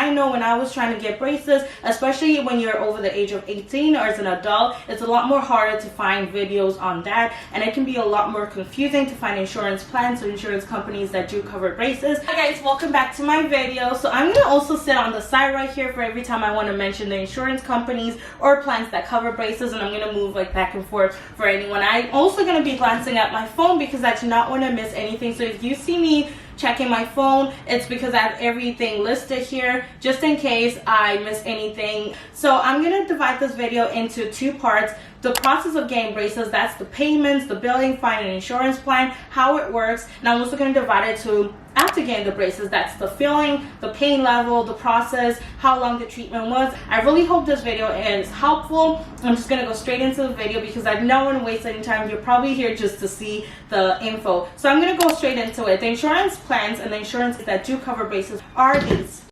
I know when I was trying to get braces, especially when you're over the age of 18 or as an adult, it's a lot more harder to find videos on that, and it can be a lot more confusing to find insurance plans or insurance companies that do cover braces. Hi guys, welcome back to my video. So I'm going to also sit on the side right here for every time I want to mention the insurance companies or plans that cover braces, and I'm going to move like back and forth for anyone. I'm also going to be glancing at my phone because I do not want to miss anything. So if you see me checking my phone, it's because I have everything listed here just in case I miss anything. So I'm going to divide this video into two parts. The process of getting braces, that's the payments, the billing, finding an insurance plan, how it works. And I'm also going to divide it to after getting the braces, that's the feeling, the pain level, the process, how long the treatment was. I really hope this video is helpful. I'm just going to go straight into the video because I don't want to waste any time. You're probably here just to see the info. So I'm going to go straight into it. The insurance plans and the insurance that do cover braces are these.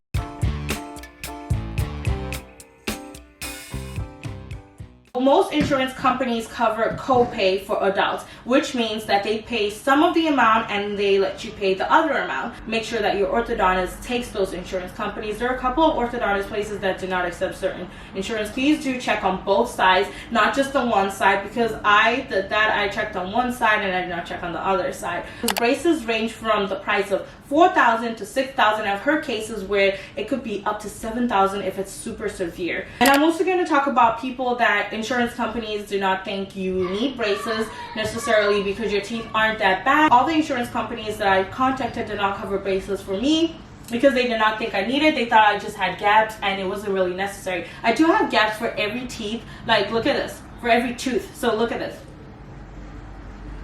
Most insurance companies cover copay for adults, which means that they pay some of the amount and they let you pay the other amount. Make sure that your orthodontist takes those insurance companies. There are a couple of orthodontist places that do not accept certain insurance. Please do check on both sides, not just on one side, because I did that. I checked on one side and I did not check on the other side. Braces range from the price of $4,000 to $6,000. I've heard cases where it could be up to $7,000 if it's super severe. And I'm also going to talk about people that insurance companies do not think you need braces necessarily because your teeth aren't that bad. All the insurance companies that I contacted did not cover braces for me because they did not think I needed. They thought I just had gaps and it wasn't really necessary. I do have gaps for every teeth. Like, look at this. For every tooth. So look at this.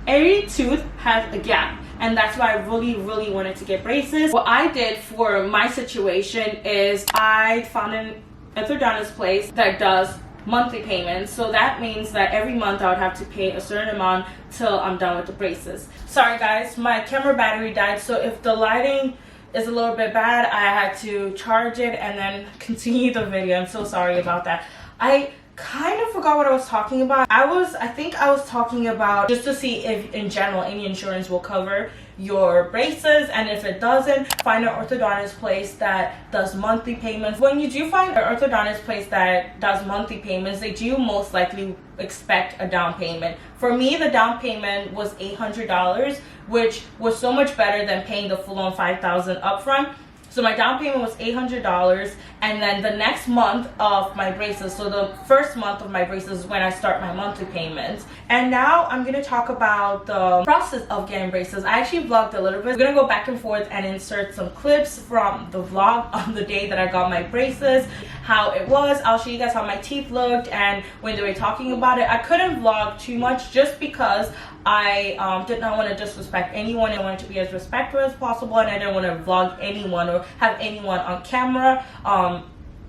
Every tooth has a gap. And that's why I really wanted to get braces. What I did for my situation is I found an orthodontist place that does monthly payments. So that means that every month I would have to pay a certain amount till I'm done with the braces. Sorry guys, my camera battery died, so if the lighting is a little bit bad, I had to charge it and then continue the video. I'm so sorry about that. I kind of forgot what I was talking about. I think I was talking about just to see if in general any insurance will cover your braces, and if it doesn't, find an orthodontist place that does monthly payments. When you do find an orthodontist place that does monthly payments, they do most likely expect a down payment. For me, the down payment was $800, which was so much better than paying the full-on $5,000 upfront. So my down payment was $800, and then the next month of my braces, so the first month of my braces is when I start my monthly payments. And now I'm going to talk about the process of getting braces. I actually vlogged a little bit. I'm going to go back and forth and insert some clips from the vlog on the day that I got my braces, how it was. I'll show you guys how my teeth looked and when they were talking about it. I couldn't vlog too much just because I did not want to disrespect anyone. I wanted to be as respectful as possible, and I didn't want to vlog anyone or have anyone on camera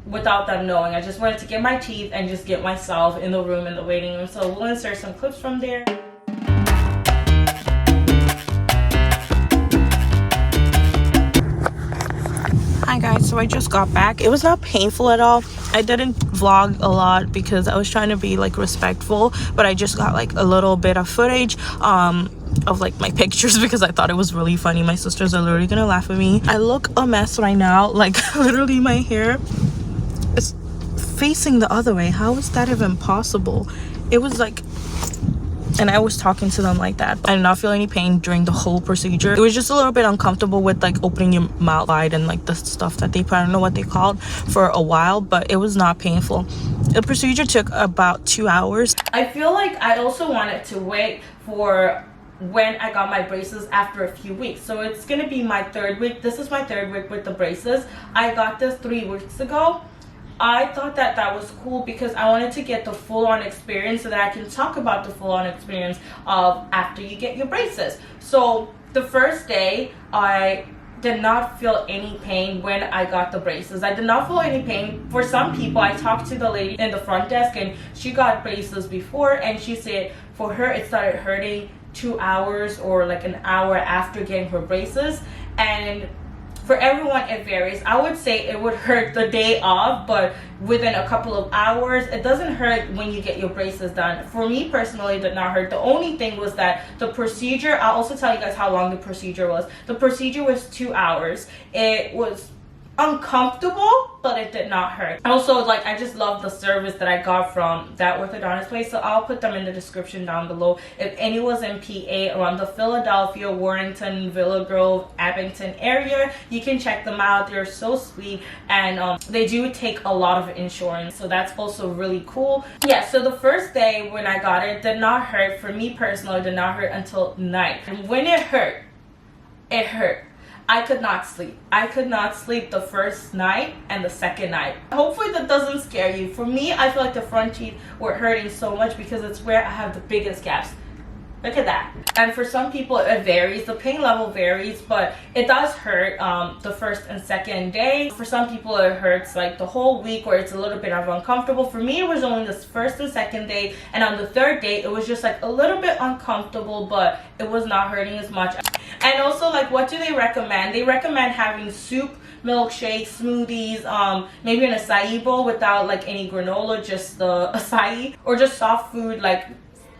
without them knowing. I just wanted to get my teeth and just get myself in the room, in the waiting room. So we'll insert some clips from there. Hi guys, so I just got back. It was not painful at all. I didn't vlog a lot because I was trying to be like respectful, but I just got like a little bit of footage of like my pictures because I thought it was really funny. My sisters are literally gonna laugh at me. I look a mess right now. Like literally my hair is facing the other way. How is that even possible? It was like, and I was talking to them like that. I did not feel any pain during the whole procedure. It was just a little bit uncomfortable with like opening your mouth wide and like the stuff that they put, I don't know what they called, for a while, but it was not painful. The procedure took about 2 hours. I feel like I also wanted to wait for when I got my braces after a few weeks. So it's gonna be my third week. This is my third week with the braces. I got this 3 weeks ago. I thought that that was cool because I wanted to get the full-on experience so that I can talk about the full-on experience of after you get your braces. So the first day, I did not feel any pain when I got the braces. I did not feel any pain. For some people, I talked to the lady in the front desk and she got braces before, and she said for her it started hurting 2 hours or like an hour after getting her braces. And for everyone it varies. I would say it would hurt the day off, but within a couple of hours. It doesn't hurt when you get your braces done. For me personally, it did not hurt. The only thing was that the procedure, I'll also tell you guys how long the procedure was. The procedure was 2 hours. It was uncomfortable, but it did not hurt. Also, like, I just love the service that I got from that orthodontist place, so I'll put them in the description down below. If anyone's in PA around the Philadelphia, Warrington, Villa Grove, Abington area, you can check them out. They're so sweet, and they do take a lot of insurance, so that's also really cool. Yeah, so the first day when I got it did not hurt. For me personally, it did not hurt until night, and when it hurt, it hurt. I could not sleep. I could not sleep the first night and the second night. Hopefully that doesn't scare you. For me, I feel like the front teeth were hurting so much because it's where I have the biggest gaps. Look at that. And for some people it varies, the pain level varies, but it does hurt the first and second day. For some people it hurts like the whole week, where it's a little bit of uncomfortable. For me, it was only the first and second day, and on the third day it was just like a little bit uncomfortable, but it was not hurting as much. And also, like, what do they recommend? They recommend having soup, milkshakes, smoothies, maybe an acai bowl without like any granola, just the acai, or just soft food like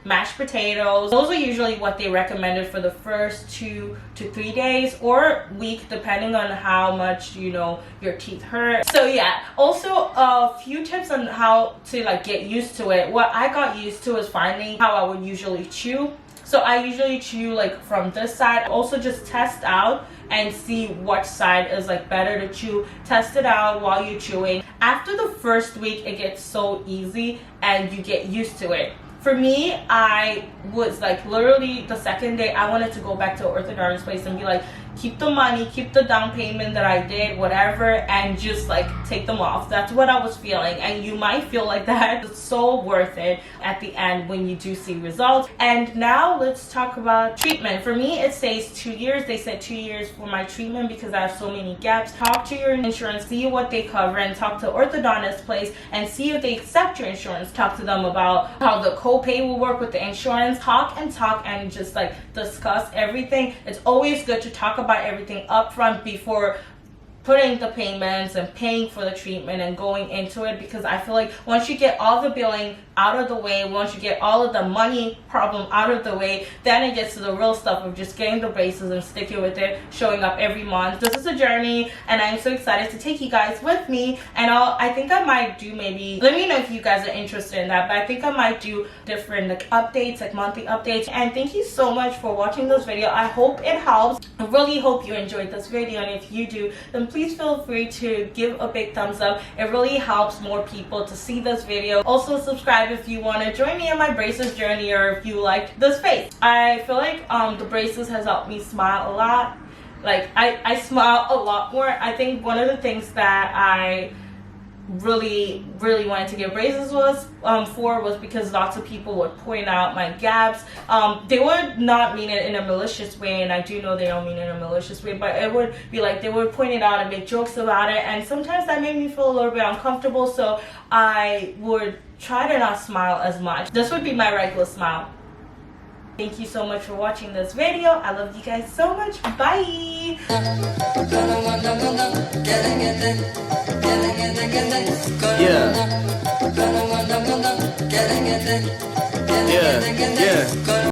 mashed potatoes. Those are usually what they recommended for the first 2 to 3 days or week, depending on how much, you know, your teeth hurt. So yeah, also a few tips on how to like get used to it. What I got used to is finding how I would usually chew. So I usually chew like from this side. Also just test out and see which side is like better to chew. Test it out while you're chewing. After the first week, it gets so easy and you get used to it. For me, I was like, literally the second day, I wanted to go back to an orthodontist place and be like, keep the money, keep the down payment that I did, whatever, and just like take them off. That's what I was feeling, and you might feel like that. It's so worth it at the end when you do see results. And now let's talk about treatment. For me, it says 2 years. They said 2 years for my treatment because I have so many gaps. Talk to your insurance, see what they cover, and talk to orthodontist place and see if they accept your insurance. Talk to them about how the copay will work with the insurance. Talk and just like discuss everything. It's always good to talk about everything up front before putting the payments and paying for the treatment and going into it, because I feel like once you get all the billing out of the way, once you get all of the money problem out of the way, then it gets to the real stuff of just getting the braces and sticking with it, showing up every month. This is a journey, and I'm so excited to take you guys with me. And I think I might do, maybe, let me know if you guys are interested in that, but I think I might do different like updates, like monthly updates. And thank you so much for watching this video. I hope it helps. I really hope you enjoyed this video, and if you do, then please feel free to give a big thumbs up. It really helps more people to see this video. Also subscribe if you want to join me on my braces journey, or if you liked this face. I feel like the braces has helped me smile a lot. Like I smile a lot more. I think one of the things that I really wanted to get braces was because lots of people would point out my gaps. They would not mean it in a malicious way, and I do know they don't mean it in a malicious way, but it would be like they would point it out and make jokes about it, and sometimes that made me feel a little bit uncomfortable, so I would try to not smile as much. This would be my regular smile. Thank you so much for watching this video. I love you guys so much. Bye. Yeah.